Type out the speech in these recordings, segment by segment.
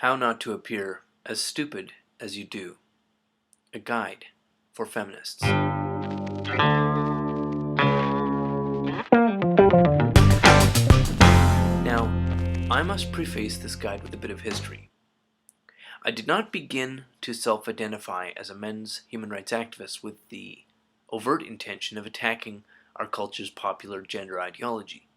How not to appear as stupid as you do. A guide for feminists. Now, I must preface this guide with a bit of history. I did not begin to self-identify as a men's human rights activist with the overt intention of attacking our culture's popular gender ideology.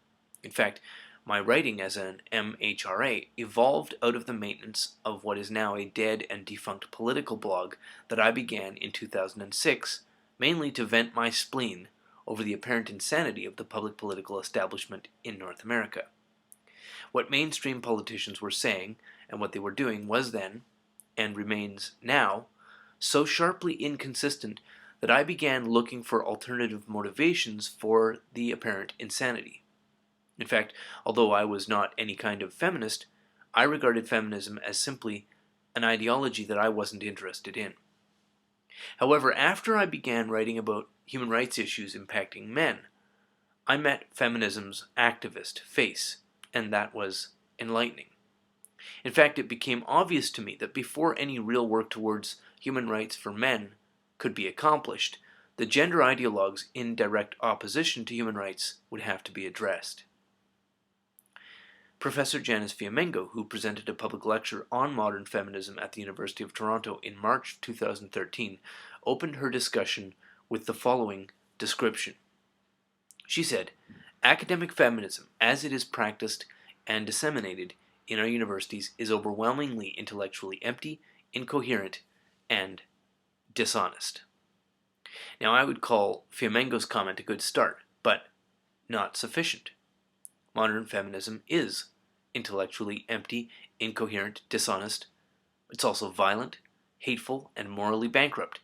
In fact, my writing as an MHRA evolved out of the maintenance of what is now a dead and defunct political blog that I began in 2006, mainly to vent my spleen over the apparent insanity of the public political establishment in North America. What mainstream politicians were saying and what they were doing was then, and remains now, so sharply inconsistent that I began looking for alternative motivations for the apparent insanity. In fact, although I was not any kind of feminist, I regarded feminism as simply an ideology that I wasn't interested in. However, after I began writing about human rights issues impacting men, I met feminism's activist face, and that was enlightening. In fact, it became obvious to me that before any real work towards human rights for men could be accomplished, the gender ideologues in direct opposition to human rights would have to be addressed. Professor Janice Fiamengo, who presented a public lecture on modern feminism at the University of Toronto in March 2013, opened her discussion with the following description. She said, "Academic feminism, as it is practiced and disseminated in our universities, is overwhelmingly intellectually empty, incoherent, and dishonest." Now, I would call Fiamengo's comment a good start, but not sufficient. Modern feminism is intellectually empty, incoherent, dishonest. It's also violent, hateful, and morally bankrupt.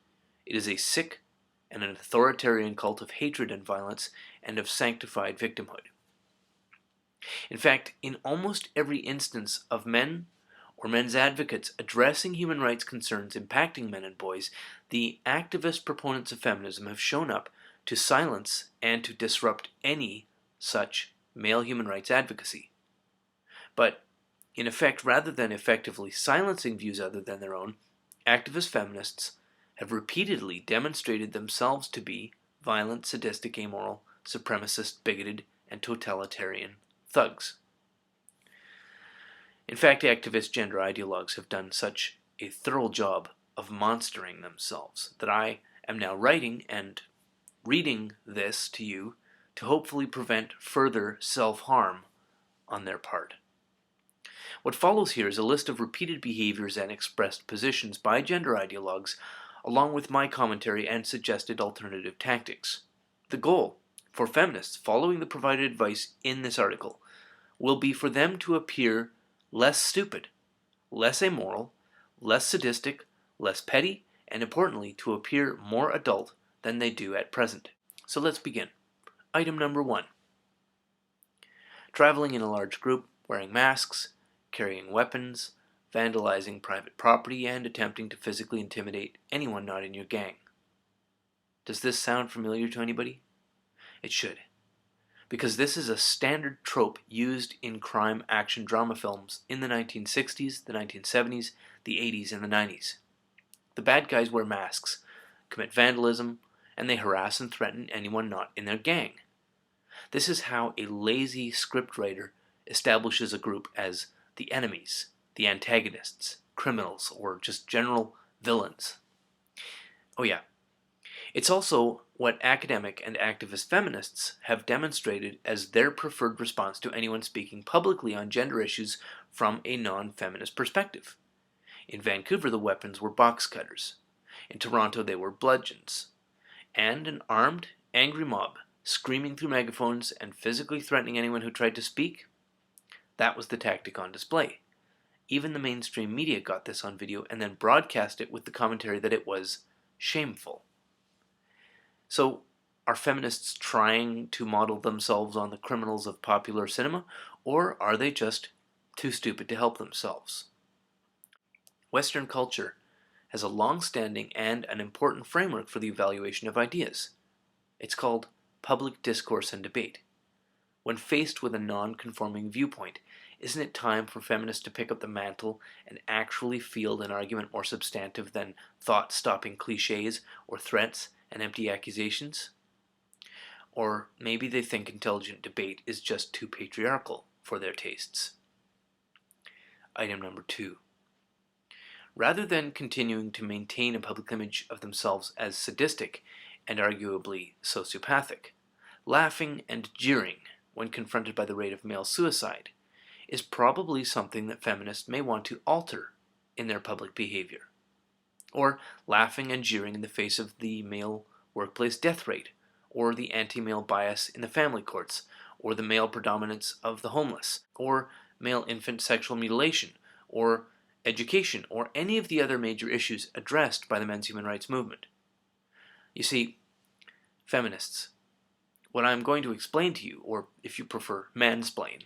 It is a sick and an authoritarian cult of hatred and violence and of sanctified victimhood. In fact, in almost every instance of men or men's advocates addressing human rights concerns impacting men and boys, the activist proponents of feminism have shown up to silence and to disrupt any such male human rights advocacy. But, in effect, rather than effectively silencing views other than their own, activist feminists have repeatedly demonstrated themselves to be violent, sadistic, amoral, supremacist, bigoted, and totalitarian thugs. In fact, activist gender ideologues have done such a thorough job of monstering themselves that I am now writing and reading this to you to hopefully prevent further self-harm on their part. What follows here is a list of repeated behaviors and expressed positions by gender ideologues, along with my commentary and suggested alternative tactics. The goal for feminists following the provided advice in this article will be for them to appear less stupid, less amoral, less sadistic, less petty, and importantly, to appear more adult than they do at present. So let's begin. Item number 1. Traveling in a large group, wearing masks, carrying weapons, vandalizing private property, and attempting to physically intimidate anyone not in your gang. Does this sound familiar to anybody? It should, because this is a standard trope used in crime action drama films in the 1960s, the 1970s, the 80s, and the 90s. The bad guys wear masks, commit vandalism, and they harass and threaten anyone not in their gang. This is how a lazy scriptwriter establishes a group as the enemies, the antagonists, criminals, or just general villains. Oh yeah, it's also what academic and activist feminists have demonstrated as their preferred response to anyone speaking publicly on gender issues from a non-feminist perspective. In Vancouver, the weapons were box cutters. In Toronto, they were bludgeons. And an armed, angry mob, screaming through megaphones and physically threatening anyone who tried to speak. That was the tactic on display. Even the mainstream media got this on video and then broadcast it with the commentary that it was shameful. So, are feminists trying to model themselves on the criminals of popular cinema, or are they just too stupid to help themselves? Western culture has a long-standing and an important framework for the evaluation of ideas. It's called public discourse and debate. When faced with a non-conforming viewpoint, Isn't it time for feminists to pick up the mantle and actually field an argument more substantive than thought-stopping cliches or threats and empty accusations? Or maybe they think intelligent debate is just too patriarchal for their tastes. Item number 2. Rather than continuing to maintain a public image of themselves as sadistic and arguably sociopathic, laughing and jeering when confronted by the rate of male suicide is probably something that feminists may want to alter in their public behavior. Or laughing and jeering in the face of the male workplace death rate, or the anti-male bias in the family courts, or the male predominance of the homeless, or male infant sexual mutilation, or education, or any of the other major issues addressed by the men's human rights movement. You see, feminists, what I'm going to explain to you, or if you prefer, mansplain,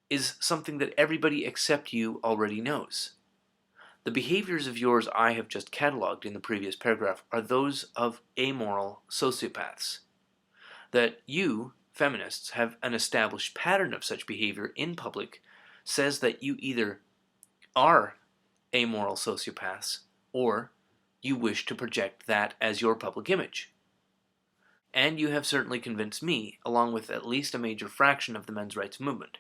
is something that everybody except you already knows. The behaviors of yours I have just cataloged in the previous paragraph are those of amoral sociopaths. That you, feminists, have an established pattern of such behavior in public says that you either are amoral sociopaths or you wish to project that as your public image. And you have certainly convinced me, along with at least a major fraction of the men's rights movement.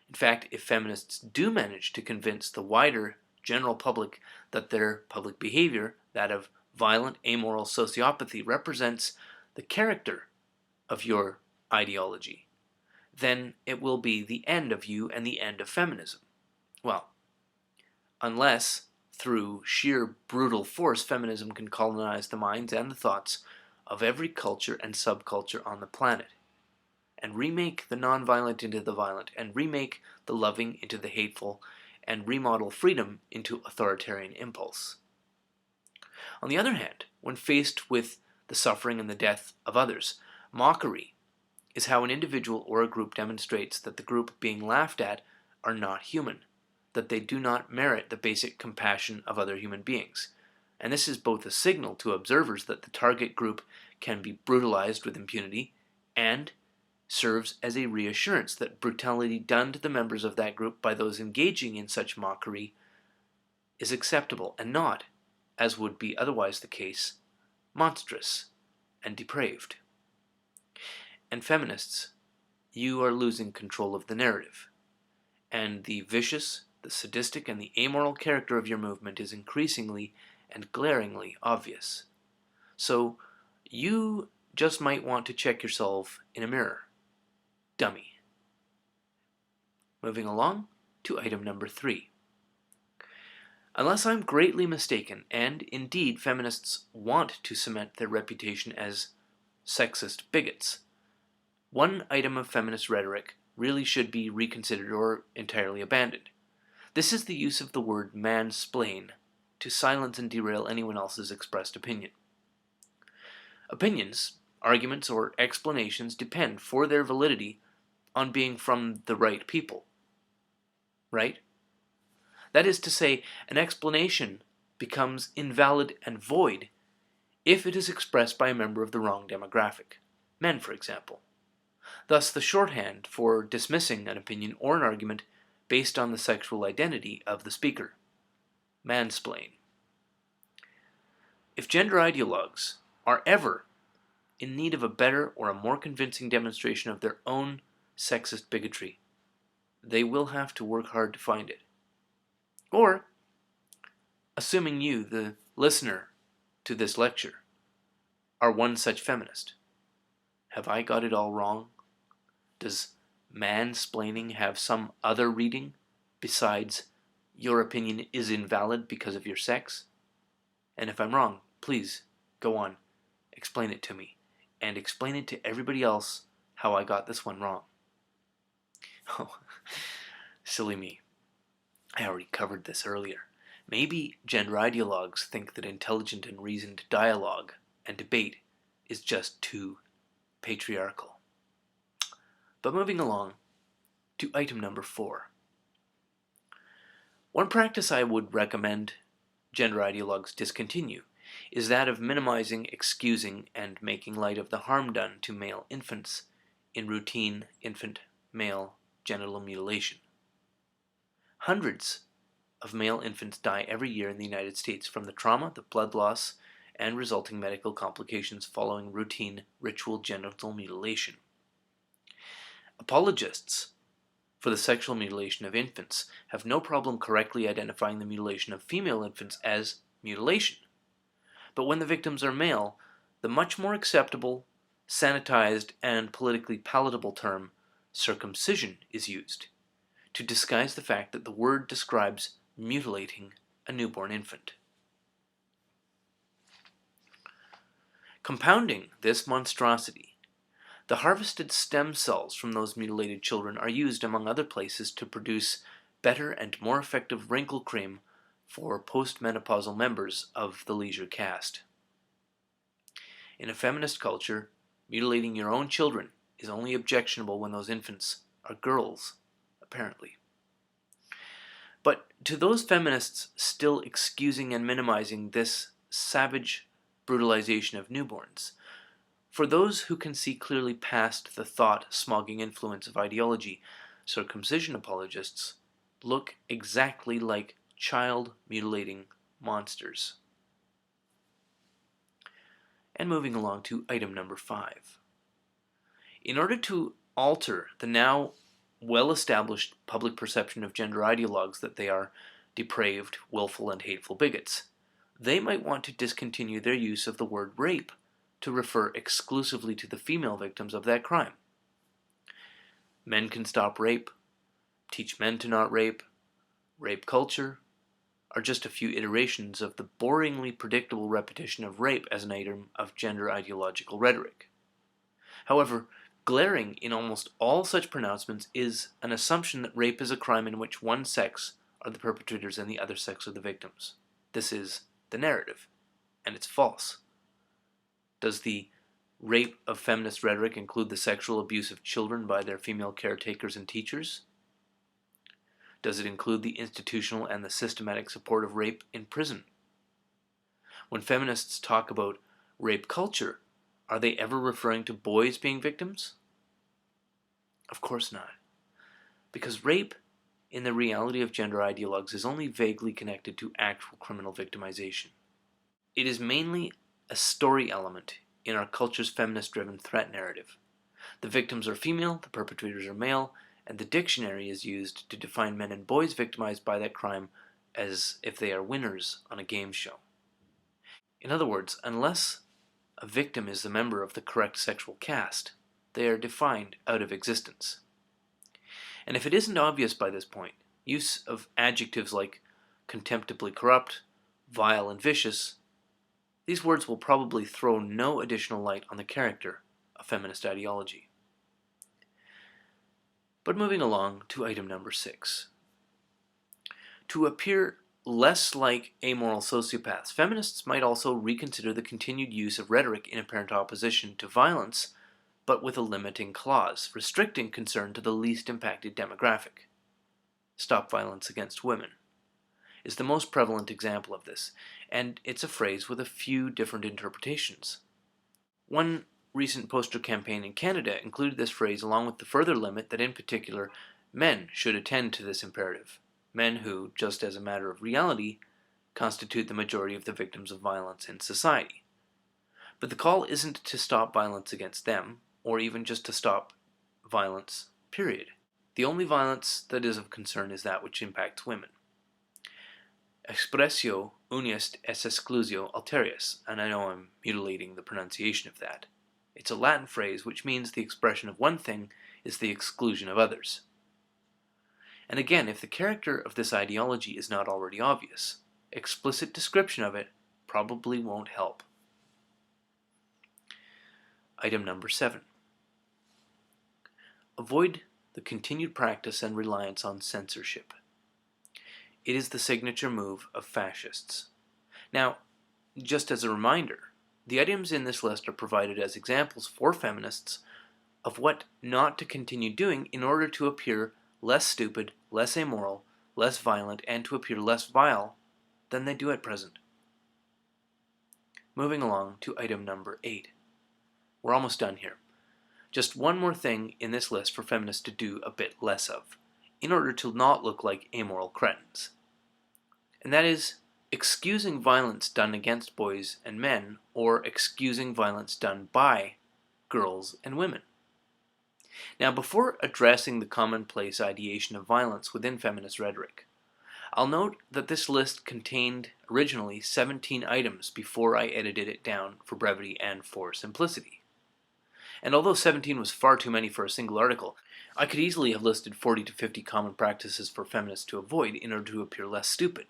In fact, if feminists do manage to convince the wider general public that their public behavior, that of violent amoral sociopathy, represents the character of your ideology, then it will be the end of you and the end of feminism. Well, unless through sheer brutal force feminism can colonize the minds and the thoughts of every culture and subculture on the planet, and remake the nonviolent into the violent, and remake the loving into the hateful, and remodel freedom into authoritarian impulse. On the other hand, when faced with the suffering and the death of others, mockery is how an individual or a group demonstrates that the group being laughed at are not human, that they do not merit the basic compassion of other human beings. And this is both a signal to observers that the target group can be brutalized with impunity, and serves as a reassurance that brutality done to the members of that group by those engaging in such mockery is acceptable and not, as would be otherwise the case, monstrous and depraved. And feminists, you are losing control of the narrative, and the vicious, the sadistic, and the amoral character of your movement is increasingly and glaringly obvious. So you just might want to check yourself in a mirror. Dummy. Moving along to item number 3. Unless I'm greatly mistaken, and indeed feminists want to cement their reputation as sexist bigots, one item of feminist rhetoric really should be reconsidered or entirely abandoned. This is the use of the word mansplain to silence and derail anyone else's expressed opinion. Opinions, arguments, or explanations depend for their validity on being from the right people. Right? That is to say, an explanation becomes invalid and void if it is expressed by a member of the wrong demographic. Men, for example. Thus, the shorthand for dismissing an opinion or an argument based on the sexual identity of the speaker. Mansplain. If gender ideologues are ever in need of a better or a more convincing demonstration of their own sexist bigotry, they will have to work hard to find it. Or, assuming you, the listener to this lecture, are one such feminist, have I got it all wrong? Does mansplaining have some other reading besides your opinion is invalid because of your sex? And if I'm wrong, please, go on, explain it to me, and explain it to everybody else how I got this one wrong. Oh, silly me. I already covered this earlier. Maybe gender ideologues think that intelligent and reasoned dialogue and debate is just too patriarchal. But moving along to item number 4. One practice I would recommend gender ideologues discontinue is that of minimizing, excusing, and making light of the harm done to male infants in routine infant male genital mutilation. Hundreds of male infants die every year in the United States from the trauma, the blood loss, and resulting medical complications following routine ritual genital mutilation. Apologists for the sexual mutilation of infants have no problem correctly identifying the mutilation of female infants as mutilation. But when the victims are male, the much more acceptable, sanitized, and politically palatable term circumcision is used to disguise the fact that the word describes mutilating a newborn infant. Compounding this monstrosity, the harvested stem cells from those mutilated children are used, among other places, to produce better and more effective wrinkle cream for postmenopausal members of the leisure caste. In a feminist culture, mutilating your own children is only objectionable when those infants are girls, apparently. But to those feminists still excusing and minimizing this savage brutalization of newborns, for those who can see clearly past the thought-smogging influence of ideology, circumcision apologists look exactly like child-mutilating monsters. And moving along to item number 5. In order to alter the now well-established public perception of gender ideologues that they are depraved, willful, and hateful bigots, they might want to discontinue their use of the word rape to refer exclusively to the female victims of that crime. Men can stop rape, teach men to not rape, rape culture are just a few iterations of the boringly predictable repetition of rape as an item of gender ideological rhetoric. However, glaring in almost all such pronouncements is an assumption that rape is a crime in which one sex are the perpetrators and the other sex are the victims. This is the narrative, and it's false. Does the rape of feminist rhetoric include the sexual abuse of children by their female caretakers and teachers? Does it include the institutional and the systematic support of rape in prison? When feminists talk about rape culture, are they ever referring to boys being victims? Of course not. Because rape, in the reality of gender ideologues, is only vaguely connected to actual criminal victimization. It is mainly a story element in our culture's feminist-driven threat narrative. The victims are female, the perpetrators are male, and the dictionary is used to define men and boys victimized by that crime as if they are winners on a game show. In other words, unless a victim is a member of the correct sexual caste, they are defined out of existence. And if it isn't obvious by this point, use of adjectives like contemptibly corrupt, vile, and vicious, these words will probably throw no additional light on the character of feminist ideology. But moving along to item number 6. To appear less like amoral sociopaths, feminists might also reconsider the continued use of rhetoric in apparent opposition to violence, but with a limiting clause, restricting concern to the least impacted demographic. Stop violence against women is the most prevalent example of this, and it's a phrase with a few different interpretations. One recent poster campaign in Canada included this phrase along with the further limit that in particular men should attend to this imperative, men who, just as a matter of reality, constitute the majority of the victims of violence in society. But the call isn't to stop violence against them, or even just to stop violence, period. The only violence that is of concern is that which impacts women. Expressio unius est exclusio alterius, and I know I'm mutilating the pronunciation of that. It's a Latin phrase which means the expression of one thing is the exclusion of others. And again, if the character of this ideology is not already obvious, explicit description of it probably won't help. Item number 7. Avoid the continued practice and reliance on censorship. It is the signature move of fascists. Now, just as a reminder, the items in this list are provided as examples for feminists of what not to continue doing in order to appear less stupid, less amoral, less violent, and to appear less vile than they do at present. Moving along to item number 8. We're almost done here. Just one more thing in this list for feminists to do a bit less of, in order to not look like amoral cretins. And that is excusing violence done against boys and men, or excusing violence done by girls and women. Now, before addressing the commonplace ideation of violence within feminist rhetoric, I'll note that this list contained originally 17 items before I edited it down for brevity and for simplicity. And although 17 was far too many for a single article, I could easily have listed 40 to 50 common practices for feminists to avoid in order to appear less stupid.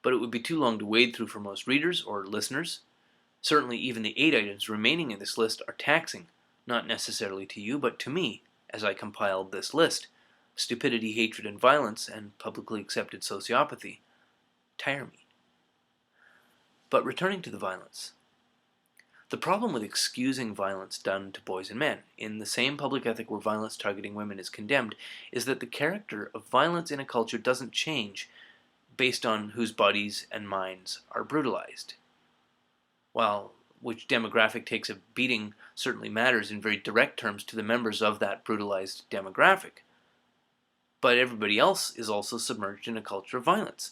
But it would be too long to wade through for most readers or listeners. Certainly even the 8 items remaining in this list are taxing, not necessarily to you, but to me, as I compiled this list. Stupidity, hatred, and violence, and publicly accepted sociopathy tire me. But returning to the violence. The problem with excusing violence done to boys and men, in the same public ethic where violence targeting women is condemned, is that the character of violence in a culture doesn't change based on whose bodies and minds are brutalized. While which demographic takes a beating certainly matters in very direct terms to the members of that brutalized demographic. But everybody else is also submerged in a culture of violence.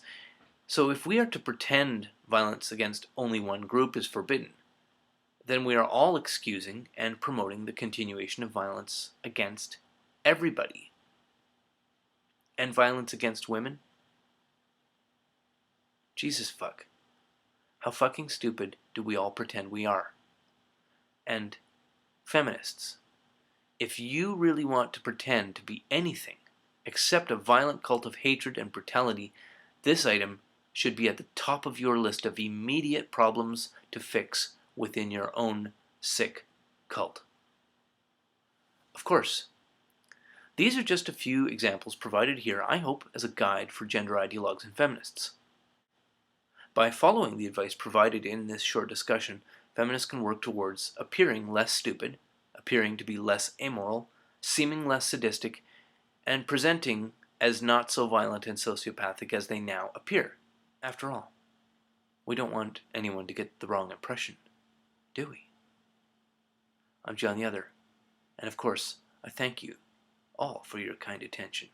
So if we are to pretend violence against only one group is forbidden, then we are all excusing and promoting the continuation of violence against everybody. And violence against women? Jesus fuck. How fucking stupid do we all pretend we are? And feminists, if you really want to pretend to be anything except a violent cult of hatred and brutality, this item should be at the top of your list of immediate problems to fix within your own sick cult. Of course, these are just a few examples provided here, I hope, as a guide for gender ideologues and feminists. By following the advice provided in this short discussion, feminists can work towards appearing less stupid, appearing to be less amoral, seeming less sadistic, and presenting as not so violent and sociopathic as they now appear. After all, we don't want anyone to get the wrong impression, do we? I'm John the Other, and of course, I thank you all for your kind attention.